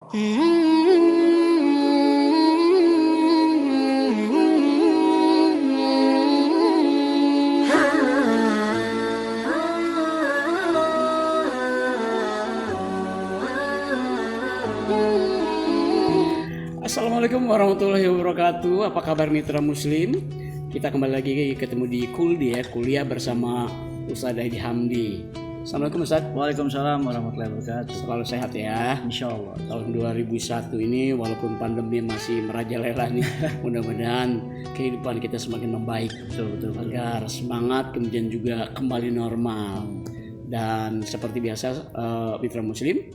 Assalamualaikum warahmatullahi wabarakatuh. Apa kabar mitra muslim? Kita kembali lagi ketemu di Kuldi ya, kuliah bersama Ustaz Edi Hamdi. Assalamualaikum Ustaz. Waalaikumsalam warahmatullahi wabarakatuh. Selalu sehat ya. Insya Allah. Tahun 2001 ini walaupun pandemi masih merajalela nih, mudah-mudahan kehidupan kita semakin membaik, betul agar semangat kemudian juga kembali normal. Dan seperti biasa mitra muslim,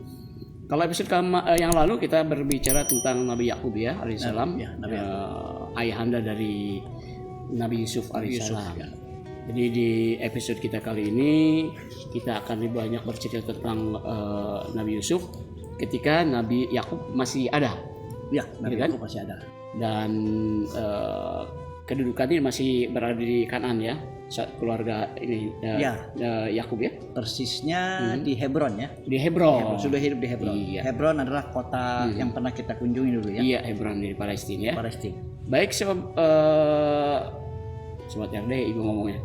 kalau episode yang lalu kita berbicara tentang Nabi Yakub ya alaihissalam, ayahanda dari Nabi Yusuf alaihissalam. Ya. Jadi di episode kita kali ini kita akan lebih banyak bercerita tentang Nabi Yusuf ketika Nabi Yakub masih ada. Ya, Nabi kan? Yakub masih ada. Dan kedudukannya masih berada di Kanaan ya, keluarga ini Yakub ya. Persisnya di Hebron ya. Di Hebron. Sudah hidup di Hebron. Iya. Hebron adalah kota yang pernah kita kunjungi dulu ya. Iya, Hebron di Palestina ya. Palestina. Baik sobat RD ibu ngomongnya.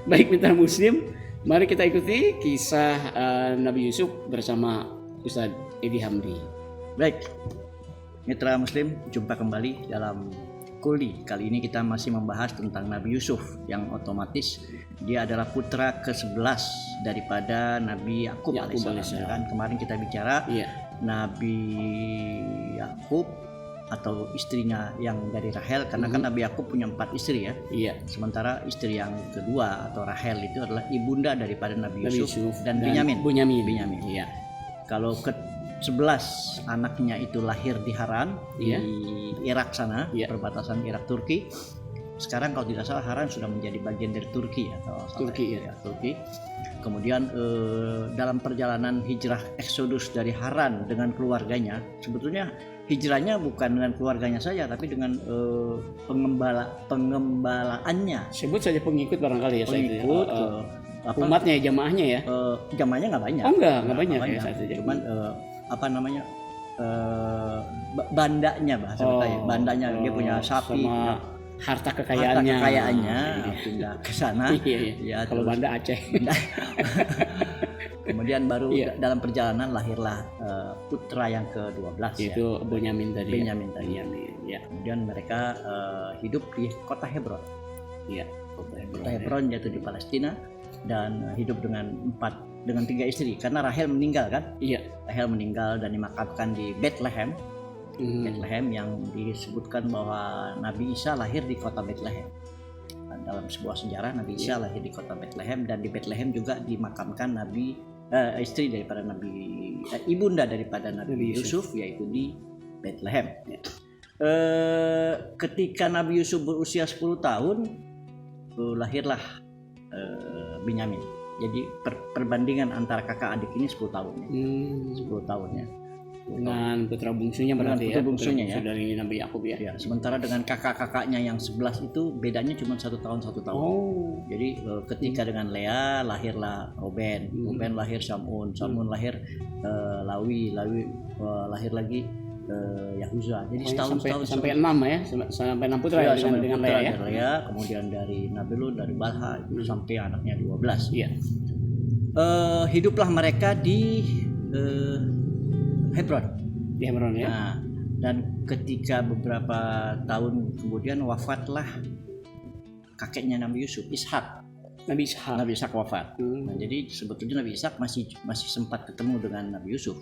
Baik mitra muslim, mari kita ikuti kisah Nabi Yusuf bersama Ustaz Edi Hamdi. Baik, mitra muslim, jumpa kembali dalam Kuldi. Kali ini kita masih membahas tentang Nabi Yusuf yang otomatis dia adalah putra ke-11 daripada Nabi Yakub alaihissalam. Kan kemarin kita bicara Nabi Yakub atau istrinya yang dari Rahel, karena kan Nabi Yakub punya 4 istri ya. Iya. Sementara istri yang kedua atau Rahel itu adalah ibunda daripada Nabi Yusuf dan Binyamin. Iya. Kalau ke-11 anaknya itu lahir di Haran di Irak sana, perbatasan Irak Turki. Sekarang kalau tidak salah Haran sudah menjadi bagian dari Turki atau Turki. Kemudian dalam perjalanan hijrah Exodus dari Haran dengan keluarganya, sebetulnya hijrahnya bukan dengan keluarganya saja, tapi dengan pengembalaannya. Sebut saja pengikut barangkali ya. Pengikut, umatnya, jamaahnya ya. Jamaahnya nggak banyak. Oh nggak banyak. Ya, cuman bandanya bahasa kita. Bandanya dia punya sapi. Sama harta kekayaannya pindah ke sana. Ya, kalau Banda Aceh. Kemudian baru dalam perjalanan lahirlah putra yang ke-12 itu Binyamin tadi. Ya. Kemudian mereka hidup di kota Hebron. Iya, kota Hebron yaitu di Palestina, dan hidup dengan 3 istri karena Rahel meninggal kan? Iya. Rahel meninggal dan dimakamkan di Bethlehem. Bethlehem yang disebutkan bahwa Nabi Isa lahir di kota Bethlehem. Dalam sebuah sejarah Nabi Isa lahir di kota Bethlehem, dan di Bethlehem juga dimakamkan istri daripada ibunda daripada Nabi Yusuf, yaitu di Bethlehem. Ketika Nabi Yusuf berusia 10 tahun lahirlah Binyamin. Jadi perbandingan antara kakak adik ini 10 tahun. 10 tahunnya. Dengan putra bungsunya berarti ya. Putra bungsunya dari Nabi Yakub ya. Sementara dengan kakak-kakaknya yang 11 itu bedanya cuma 1 tahun. Jadi ketika dengan Lea lahirlah Ruben, Ruben lahir Shamun lahir Lawi lahir lagi Yahuza. Jadi setahun sampai 6 ya, sampai 6 putra dengan Lea ya. Kemudian dari Nabilun, dari Balha sampai anaknya 12. Iya. Hiduplah mereka di Hebron. Di Hebron ya. Nah, dan ketika beberapa tahun kemudian wafatlah kakeknya Nabi Yusuf, Ishak. Nabi Ishak wafat. Nah, jadi sebetulnya Nabi Ishak masih sempat ketemu dengan Nabi Yusuf.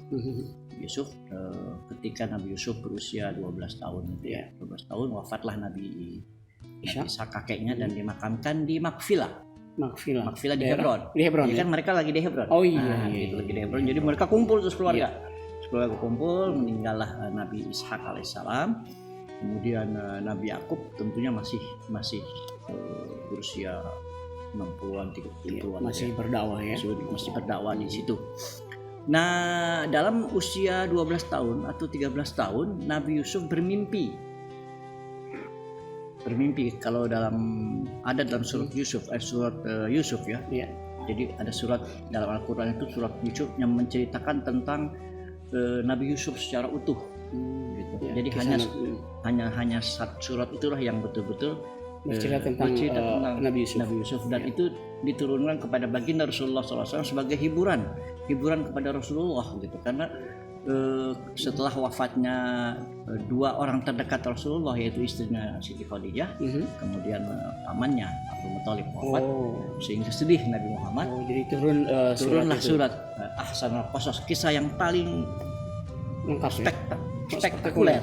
Ketika Nabi Yusuf berusia 12 tahun itu ya. 12 tahun wafatlah Nabi Ishak kakeknya, dan dimakamkan di Makfilah di Hebron. Ya kan mereka lagi di Hebron. Oh iya. Gitu, lagi di Hebron. Jadi mereka kumpul terus keluarga. Keluarga kumpul, meninggallah Nabi Ishak alaihissalam. Kemudian Nabi Yakub tentunya masih berusia 60-an 70-an. Masih berdakwah ya. Masih berdakwah di situ. Nah, dalam usia 12 tahun atau 13 tahun Nabi Yusuf bermimpi. Kalau dalam surat Yusuf, Yusuf ya. Jadi ada surat dalam Al-Quran itu, surat Yusuf yang menceritakan tentang Nabi Yusuf secara utuh. Gitu. Ya, Jadi hanya satu surat itulah yang betul-betul bercerita tentang Nabi Yusuf. Dan itu diturunkan kepada baginda Rasulullah SAW sebagai hiburan kepada Rasulullah gitu. Karena setelah wafatnya dua orang terdekat Rasulullah, yaitu istrinya Siti Khadijah, kemudian pamannya Abdul Muthalib wafat, sehingga sedih Nabi Muhammad. Jadi turunlah surat Ahsanul Qasas, kisah yang paling lengkap, spektakuler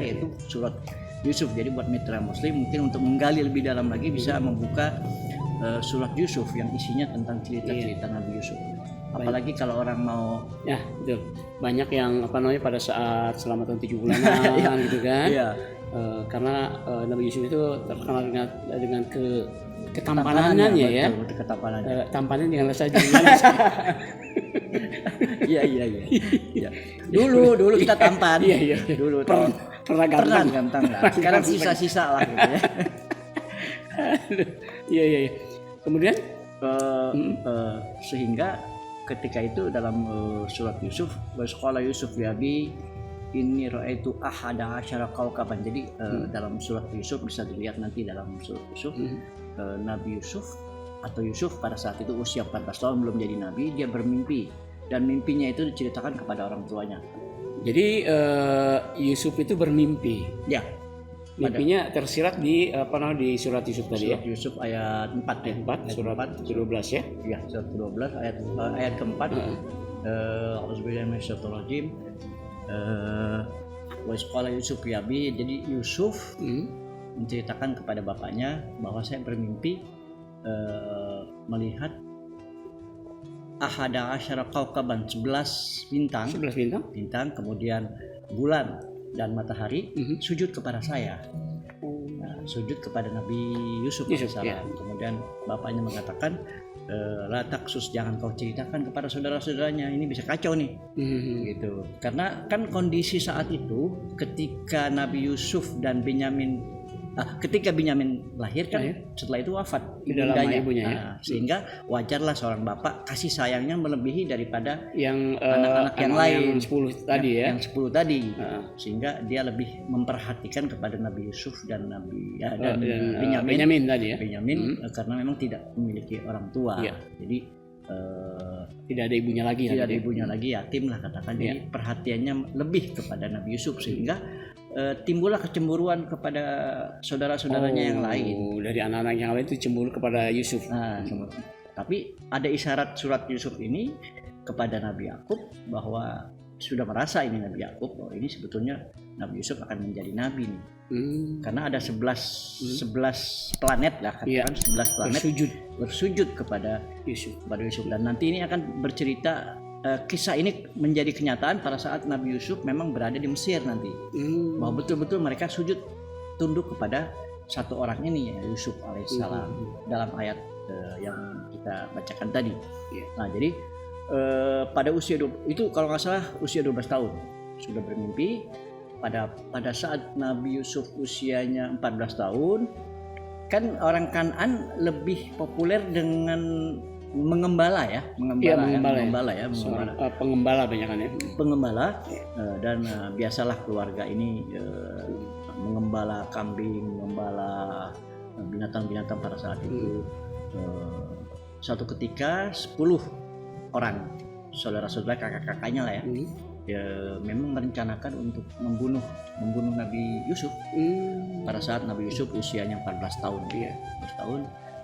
yaitu surat Yusuf. Jadi buat mitra Muslim mungkin untuk menggali lebih dalam lagi bisa membuka surat Yusuf yang isinya tentang cerita-cerita Nabi Yusuf. Apalagi kalau orang mau betul. Banyak yang pada saat selamatan 7 bulanan gitu kan. Iya. Karena Nabi Yusuf itu terkenal dengan ketampanannya ya. Ketampanannya. Tampannya dengan saja. Iya. Dulu kita tampan. Iya. Dulu pernah ganteng lah. Sekarang sisa-sisa lah gitu ya. Iya. Kemudian sehingga ketika itu dalam surat Yusuf, wasqala Yusuf ya bi inni ra'aitu ahada asyara kaukaban. Jadi dalam surat Yusuf bisa dilihat nanti dalam surat Yusuf, Nabi Yusuf atau Yusuf pada saat itu usia 14 tahun, belum jadi nabi, dia bermimpi dan mimpinya itu diceritakan kepada orang tuanya. Jadi Yusuf itu bermimpi. Ya. Mimpinya tersirat di surat Yusuf tadi surat Yusuf ayat 4 ya. 4 surat 12 ya. Iya, surat 12 ayat keempat. Auzubillahi minasyaitonir rajim. Wa qala Yusuf ya bi. Jadi Yusuf menceritakan kepada bapaknya bahwa saya bermimpi melihat ahada asyara kaukaban, 11 bintang, kemudian bulan dan matahari sujud kepada saya. Sujud kepada Nabi Yusuf ya. Kemudian bapaknya mengatakan, la taksus, jangan kau ceritakan kepada saudara-saudaranya, ini bisa kacau nih. Gitu. Karena kan kondisi saat itu ketika Nabi Yusuf dan ketika Binyamin lahir kan setelah itu wafat ibunya. Sehingga wajarlah seorang bapak kasih sayangnya melebihi daripada yang anak-anak yang lain, yang 10 tadi ya. Yang 10 tadi. Sehingga dia lebih memperhatikan kepada Nabi Yusuf dan dan Binyamin tadi ya. Binyamin karena memang tidak memiliki orang tua. Jadi tidak ada ibunya lagi, yatim lah katakan. Jadi perhatiannya lebih kepada Nabi Yusuf, sehingga timbullah kecemburuan kepada saudara-saudaranya yang lain. Dari anak-anak yang lain itu cemburu kepada Yusuf. Tapi ada isyarat surat Yusuf ini kepada Nabi Yakub bahwa sudah merasa ini Nabi Yakub bahwa ini sebetulnya Nabi Yusuf akan menjadi nabi nih. Karena ada 11 planet lah kan, 11 planet bersujud kepada Yusuf. Dan nanti ini akan bercerita, kisah ini menjadi kenyataan pada saat Nabi Yusuf memang berada di Mesir nanti. Bahwa betul-betul mereka sujud tunduk kepada satu orang ini, ya, Yusuf alaihissalam, dalam ayat yang kita bacakan tadi. Nah, jadi pada usia itu kalau nggak salah usia 12 tahun sudah bermimpi. Pada saat Nabi Yusuf usianya 14 tahun, kan orang Kan'an lebih populer dengan mengembala. Pengembala banyak kan ya. Dan biasalah keluarga ini mengembala kambing, mengembala binatang-binatang pada saat itu. Suatu ketika 10 orang saudara-saudara, kakak-kakaknya lah ya, memang merencanakan untuk membunuh Nabi Yusuf. Pada saat Nabi Yusuf usianya 14 tahun. 14 tahun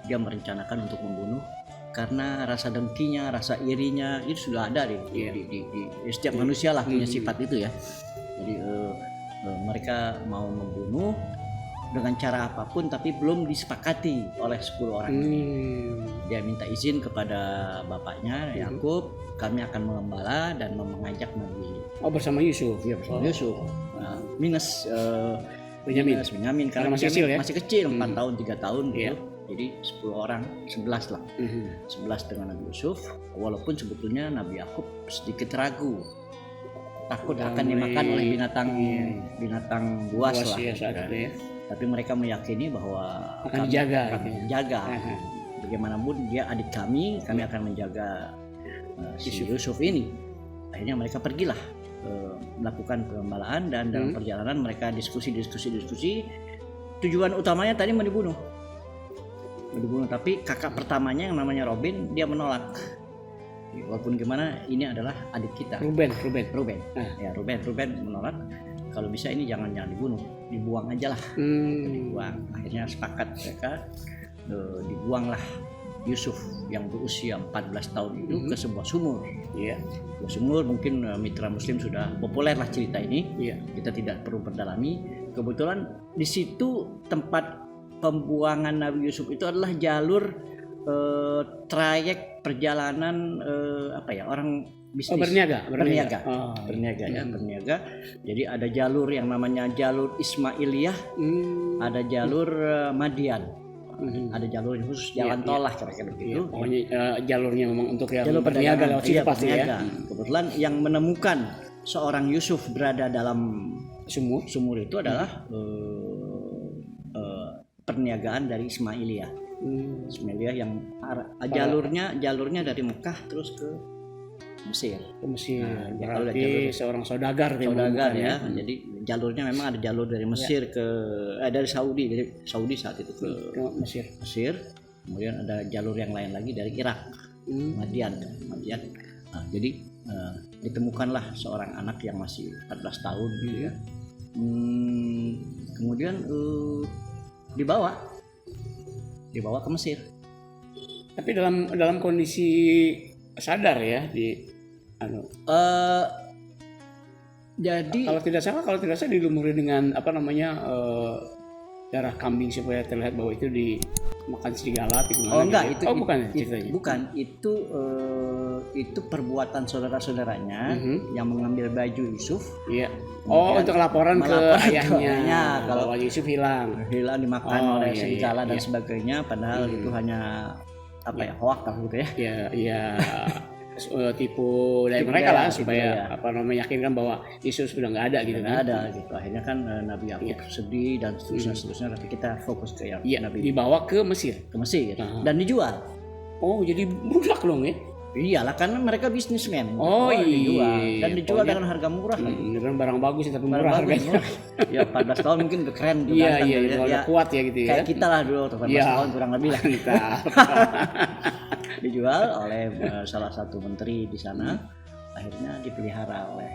dia merencanakan untuk membunuh, karena rasa dengkinya, rasa irinya itu sudah ada di setiap manusia lah, punya sifat itu ya. Jadi mereka mau membunuh dengan cara apapun, tapi belum disepakati oleh 10 orang ini. Dia minta izin kepada bapaknya Yakub, kami akan mengembala dan mengajak Nabi. Bersama Yusuf. Iya, bersama Yusuf. Minus Binyamin karena masih kecil ya. Masih kecil, 4 tahun, 3 tahun gitu. Jadi 10 orang, 11 lah. 11 dengan Nabi Yusuf, walaupun sebetulnya Nabi Yakub sedikit ragu, takut akan dimakan oleh binatang buas lah. Tapi mereka meyakini bahwa akan dijaga. Bagaimanapun dia adik kami akan menjaga si Yusuf ini. akhirnya mereka pergilah melakukan pengembalaan, dan dalam perjalanan mereka diskusi. Tujuan utamanya tadi mau dibunuh, tapi kakak pertamanya yang namanya Robin dia menolak. Walaupun gimana ini adalah adik kita. Ruben. Ya Ruben menolak. Kalau bisa ini jangan dibunuh, dibuang aja lah. Dibuang. Akhirnya sepakat mereka, dibuanglah Yusuf yang berusia 14 tahun itu ke sebuah sumur. Iya. Sebuah sumur, mungkin mitra Muslim sudah populer lah cerita ini. Iya. Kita tidak perlu perdalami. Kebetulan di situ tempat pembuangan Nabi Yusuf itu adalah jalur trayek perjalanan orang bisnis. Berniaga. Berniaga. Jadi ada jalur yang namanya jalur Ismailiyah, ada jalur Madian. Ada jalur khusus jalan tol lah kira-kira begitu. Pokoknya jalurnya memang untuk yang Jalur berniaga lewat situ pasti berniaga. ya. Kebetulan yang menemukan seorang Yusuf berada dalam sumur itu adalah perniagaan dari Ismailiyah. Ismailiyah yang jalurnya dari Mekah terus ke Mesir. Berarti seorang saudagar ya. Jadi jalurnya memang ada jalur dari Mesir dari Saudi saat itu ke Mesir. Kemudian ada jalur yang lain lagi dari Irak, Madian. Nah, jadi ditemukanlah seorang anak yang masih 14 tahun gitu ya. Kemudian dibawa ke Mesir. Tapi dalam kondisi sadar ya jadi kalau tidak salah dilumuri dengan darah kambing supaya terlihat bahwa itu dimakan serigala. Enggak, gitu. Bukan ceritanya. Bukan, itu perbuatan saudara-saudaranya yang mengambil baju Yusuf. Iya. Untuk laporan ke ayahnya kalau Yusuf hilang dimakan oleh serigala dan sebagainya, padahal itu hanya hoak gitu ya. Iya. Tipu dari mereka lah supaya meyakinkan bahwa Yesus sudah nggak ada gitu kan. Ada gitu. Akhirnya kan Nabi Yakub sedih dan seterusnya. Tapi kita fokus ke yang Nabi dibawa ke Mesir dan dijual. Oh, jadi budak dong ya? Iyalah, karena mereka bisnismen. Dijual dengan harga murah. Dengan barang bagus tapi murah harganya. Ya 14 tahun mungkin udah keren. Iya, kuat ya gitu ya. Kayak kita lah dulu 14 tahun kurang lebih lah. Kita dijual oleh salah satu menteri di sana. Akhirnya dipelihara oleh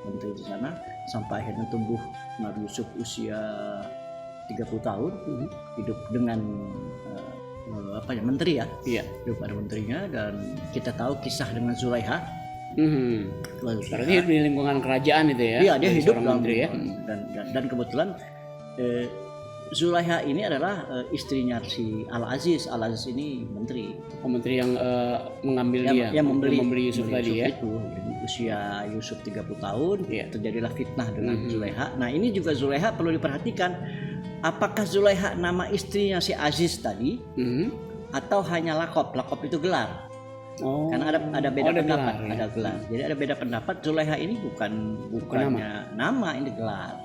menteri di sana sampai akhirnya tumbuh Nabi Yusuf usia 30 tahun, hidup dengan menteri ya. Iya. Hidup ada menterinya, dan kita tahu kisah dengan Zulaiha. Berarti di lingkungan kerajaan itu ya. Iya, dia hidup dalam menteri ya. Dan kebetulan Zulaiha ini adalah istrinya si Al-Aziz. Al-Aziz ini menteri. Menteri yang mengambil yang membeli Yusuf tadi ya. Itu. Jadi usia Yusuf 30 tahun, terjadilah fitnah dengan Zulaiha. Nah, ini juga Zulaiha perlu diperhatikan. Apakah Zulaiha nama istrinya si Aziz tadi, atau hanya lakop? Lakop itu gelar. Karena ada beda pendapat. Gelar, ya. Ada gelar. Jadi ada beda pendapat. Zulaiha ini bukannya nama, ini gelar.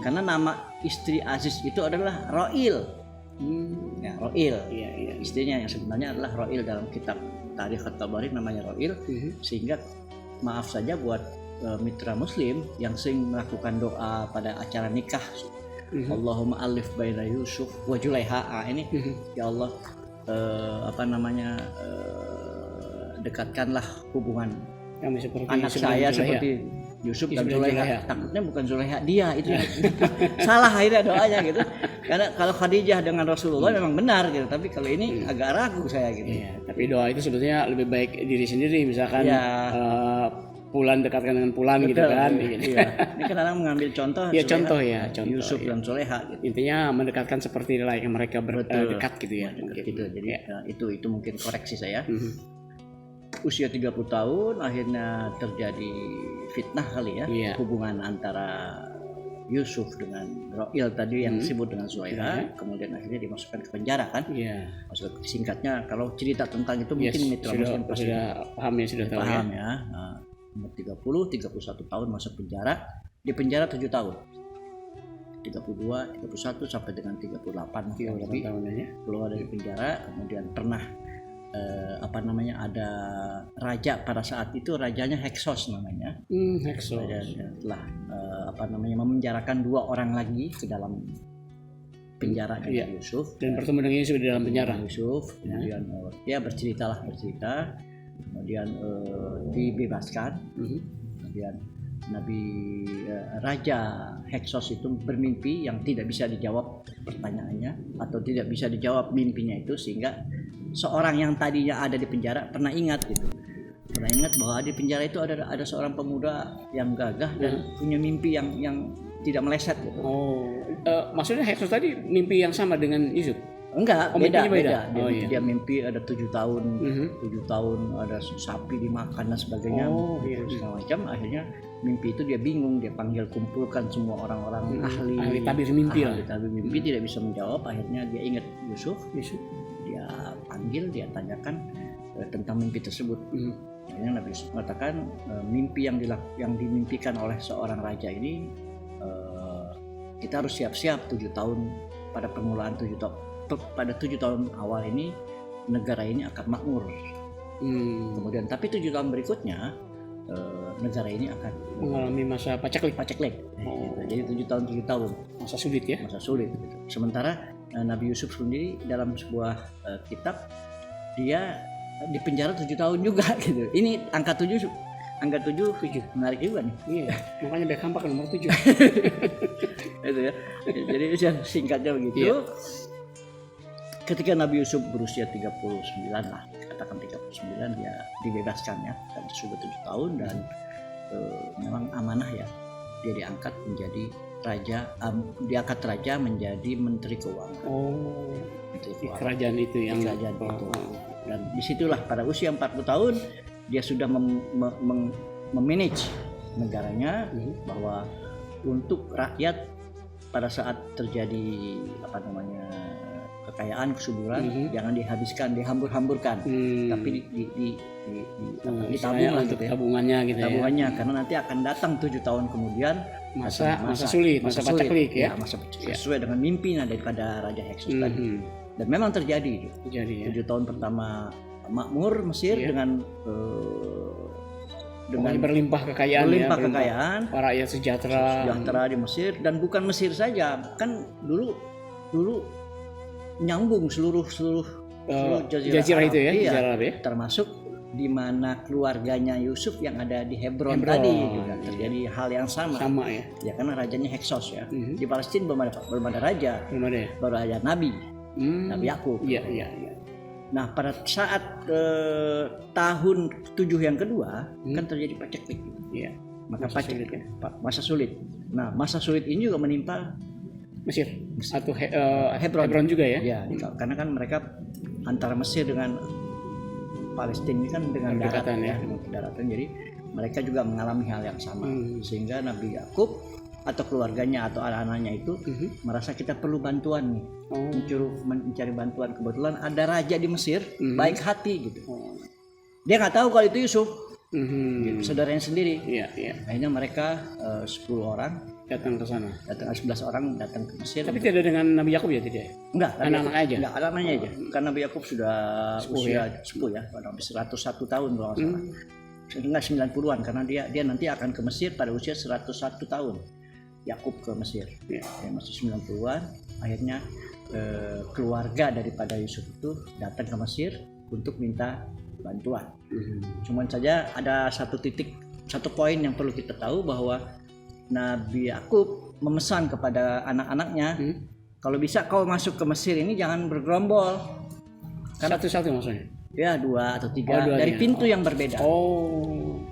Karena nama istri Aziz itu adalah Ro'il. Ya, Ro'il. Iya. Istrinya yang sebenarnya adalah Ro'il, dalam kitab Tarikh At-Tabari namanya Ro'il. Sehingga maaf saja buat mitra Muslim yang sering melakukan doa pada acara nikah. Allahumma alif baina Yusuf wa Zulaiha. Ini ya Allah, dekatkanlah hubungan anak saya seperti Yusuf dan Zulaiha. Takutnya bukan Zulaiha dia itu yang salah akhirnya doanya gitu. Karena kalau Khadijah dengan Rasulullah memang benar gitu, tapi kalau ini agak ragu saya gitu. Iya, tapi doa itu sebetulnya lebih baik diri sendiri, misalkan Pulan dekatkan dengan Pulan. Betul, gitu kan. Iya. Ini kan orang mengambil contoh. Contoh Yusuf dan Zulaiha. Gitu. Intinya mendekatkan seperti yang mereka dekat gitu ya. Gitu. Jadi itu mungkin koreksi saya. Usia 30 tahun akhirnya terjadi fitnah kali ya. Hubungan antara Yusuf dengan Ro'il tadi yang disebut dengan Zulaiha. Kemudian akhirnya dimasukkan ke penjara kan. Maksud singkatnya kalau cerita tentang itu mungkin mitra Muslim sudah paham ya. Nah, umur 31 tahun masuk penjara, di penjara 7 tahun, 32, 31 sampai dengan 38 tahun lebih keluar dari penjara. Kemudian pernah ada raja pada saat itu, rajanya Heksos namanya. Heksos. Telah memenjarakan 2 orang lagi ke dalam penjara dengan Yusuf. Dan bertemu dengan Yusuf di dalam penjara. Yusuf, kemudian dia bercerita, kemudian dibebaskan. Kemudian Raja Heksos itu bermimpi yang tidak bisa dijawab pertanyaannya atau tidak bisa dijawab mimpinya itu, sehingga seorang yang tadinya ada di penjara pernah ingat bahwa di penjara itu ada seorang pemuda yang gagah dan punya mimpi yang tidak meleset gitu. Maksudnya Heksos tadi mimpi yang sama dengan Yusuf? Enggak, beda. Dia mimpi ada 7 tahun, 7 tahun ada sapi dimakan dan sebagainya, segala macam. Akhirnya mimpi itu dia bingung, dia kumpulkan semua orang-orang ahli tabir mimpi tidak bisa menjawab. Akhirnya dia ingat Yusuf, dia panggil, dia tanyakan tentang mimpi tersebut. Akhirnya Nabi Yusuf mengatakan mimpi yang dimimpikan oleh seorang raja ini, kita harus siap-siap 7 tahun pada permulaan 7 tahun. Pada 7 tahun awal ini negara ini akan makmur. Kemudian tapi 7 tahun berikutnya negara ini akan mengalami masa paceklik. Jadi 7 tahun masa sulit ya. Masa sulit. Sementara Nabi Yusuf sendiri dalam sebuah kitab dia di penjara 7 tahun juga gitu. Ini angka 7 menarik juga nih. Iya, makanya Beckham pakai nomor 7. Itu ya. Jadi singkatnya begitu. Iya. Ketika Nabi Yusuf berusia 39 lah, katakan 39, dia dibebaskan ya, dan sudah 7 tahun dan memang amanah ya, dia diangkat menjadi raja, menjadi menteri keuangan. Di kerajaan itu yang kerajaan itu. Dan disitulah pada usia 40 tahun dia sudah memanage negaranya, bahwa untuk rakyat pada saat terjadi kekayaan, kesuburan, jangan dihabiskan, dihambur-hamburkan, tapi ditabung lah untuk gitu ya. Tabungannya gitu Tabungannya, karena nanti akan datang 7 tahun kemudian masa sulit, masa paceklik ya. Masa sesuai dengan mimpi daripada Raja Heksos tadi. Dan memang terjadi. 7 tahun pertama makmur Mesir dengan berlimpah kekayaan, para rakyat sejahtera di Mesir. Dan bukan Mesir saja, kan dulu nyambung seluruh jazirah itu ya, Arab ya, termasuk di mana keluarganya Yusuf yang ada di Hebron tadi juga terjadi hal yang sama ya. Ya karena rajanya Heksos ya. Di Palestina belum ada raja, baru ada Nabi Yakub. Iya. Nah pada saat tahun 7 yang kedua kan terjadi paceklik. Iya. Maka masa sulit. Nah masa sulit ini juga menimpa Mesir. Atau Hebron juga ya? Ya, karena kan mereka antara Mesir dengan Palestina ini kan dengan daratan ya, dengan daratan. Jadi mereka juga mengalami hal yang sama, sehingga Nabi Yakub atau keluarganya atau anak-anaknya itu merasa kita perlu bantuan nih, mencari bantuan. Kebetulan ada raja di Mesir baik hati gitu. Dia nggak tahu kalau itu Yusuf, saudaranya sendiri. Akhirnya mereka 10 orang datang ke sana. 11 orang datang ke Mesir. Tapi tidak dengan Nabi Yakub ya, tidak? Enggak, anak-anak aja. Enggak, anak-anaknya aja. Karena Nabi Yakub sudah sepuh ya, hampir 101 tahun kalau enggak salah. Enggak 90-an karena dia nanti akan ke Mesir pada usia 101 tahun. Yakub ke Mesir. Ya, masih 90-an. Akhirnya keluarga daripada Yusuf itu datang ke Mesir untuk minta bantuan. Cuman saja ada satu poin yang perlu kita tahu, bahwa Nabi Yakub memesan kepada anak-anaknya, kalau bisa kau masuk ke Mesir ini jangan bergerombol. Karena satu-satu maksudnya? Ya 2 atau 3 dari pintu yang berbeda.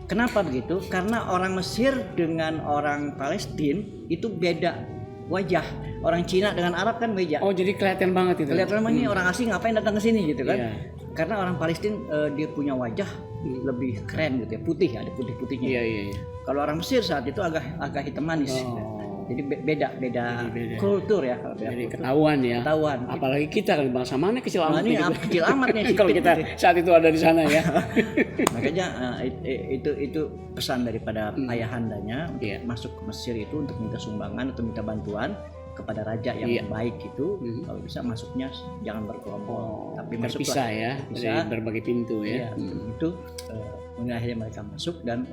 Kenapa begitu? Karena orang Mesir dengan orang Palestina itu beda wajah. Orang Cina dengan Arab kan beda. Jadi kelihatan banget itu. Kelihatan banget nih orang asing ngapain datang ke sini gitu kan? Karena orang Palestina dia punya wajah lebih keren gitu ya, putih, ada putih-putihnya. Iya. Kalau orang Mesir saat itu agak hitam manis. Jadi beda kultur ya. Jadi ketahuan. Apalagi kita kan bangsa mana kecil amat. Kecil amat nih. Kalau kita saat itu ada di sana ya. Makanya itu pesan daripada ayahandanya untuk masuk ke Mesir itu untuk minta sumbangan atau minta bantuan kepada raja yang Iya. baik itu, kalau bisa masuknya jangan berkelompok, tapi masuklah Terpisah ya terpisah. dari berbagai pintu ya. Iya, itu kemudian akhirnya mereka masuk dan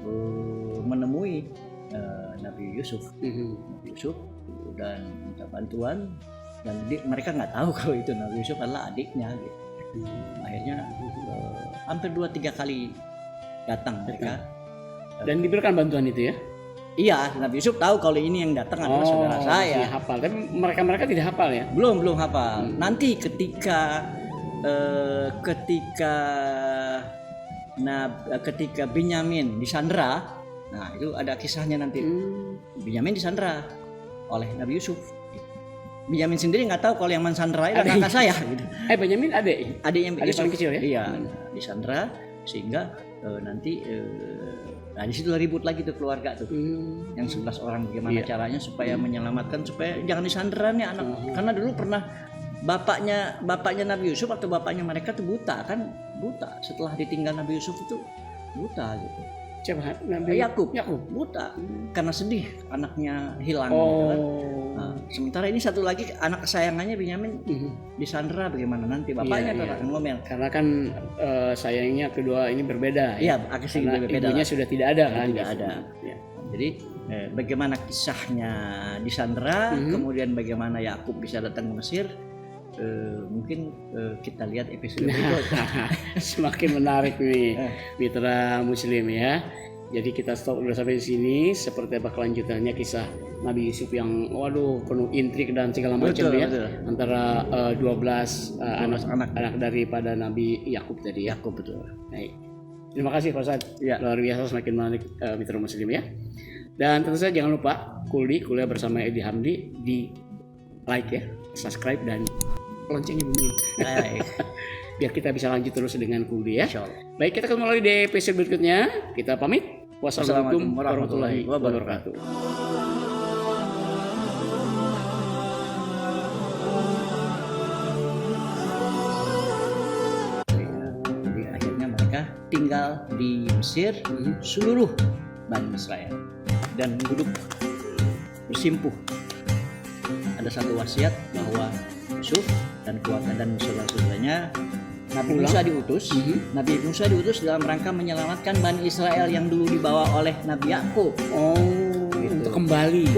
menemui Nabi Yusuf. Nabi Yusuf dan minta bantuan, dan mereka nggak tahu kalau itu Nabi Yusuf adalah adiknya gitu. Akhirnya hampir 2-3 kali datang mereka. Dan diberikan bantuan itu ya. Iya, Nabi Yusuf tahu kalau ini yang datang adalah saudara saya. Masih hafal, tapi mereka tidak hafal ya. Belum hafal. Nanti ketika Binyamin disandra, nah itu ada kisahnya nanti. Binyamin disandra oleh Nabi Yusuf. Binyamin sendiri nggak tahu kalau yang mensandra itu kakak saya. Gitu. Benyamin adik Adiknya adik Yusuf paling kecil ya. Iya, disandra sehingga nanti nah di situ ribut lagi tuh keluarga tuh. Yang 11 orang bagaimana caranya supaya menyelamatkan, supaya jangan disandera nih anak. Karena dulu pernah bapaknya Nabi Yusuf atau bapaknya mereka tuh buta. Setelah ditinggal Nabi Yusuf itu buta gitu. Siapa? Nabi Yakub buta karena sedih anaknya hilang gitu kan. Nah, sementara ini satu lagi anak kesayangannya Binyamin disandera, bagaimana nanti bapaknya akan ngomel. Karena kan sayangnya kedua ini berbeda. Iya, agak sedikit berbeda. Ibunya sudah tidak ada kan? Tidak ada. Ya. Jadi bagaimana kisahnya disandera, kemudian bagaimana Yakub bisa datang ke Mesir, mungkin kita lihat episode berikutnya. Semakin menarik nih mitra muslim ya. Jadi kita stop dulu sampai di sini. Seperti apa kelanjutannya kisah Nabi Yusuf yang penuh intrik dan segala macam ya. Betul. Antara 12 anak daripada Nabi Yakub tadi ya. Yakub betul. Baik. Terima kasih Pak Ustadz. Ya. Luar biasa, semakin menarik mitra muslim ya. Dan tentu saja jangan lupa kuliah bersama Edi Hamdi, di like ya, subscribe dan loncengnya bunyi. Baik. Biar kita bisa lanjut terus dengan kuliah. Insyaallah. Baik, kita ketemu lagi di episode berikutnya. Kita pamit. Wassalamualaikum warahmatullahi wabarakatuh. Jadi akhirnya mereka tinggal di Mesir, seluruh Bani Israel, dan duduk bersimpuh. Ada satu wasiat bahwa Yusuf dan keluarga dan saudara-saudaranya Nabi Musa diutus dalam rangka menyelamatkan Bani Israel yang dulu dibawa oleh Nabi Yakub. Untuk kembali.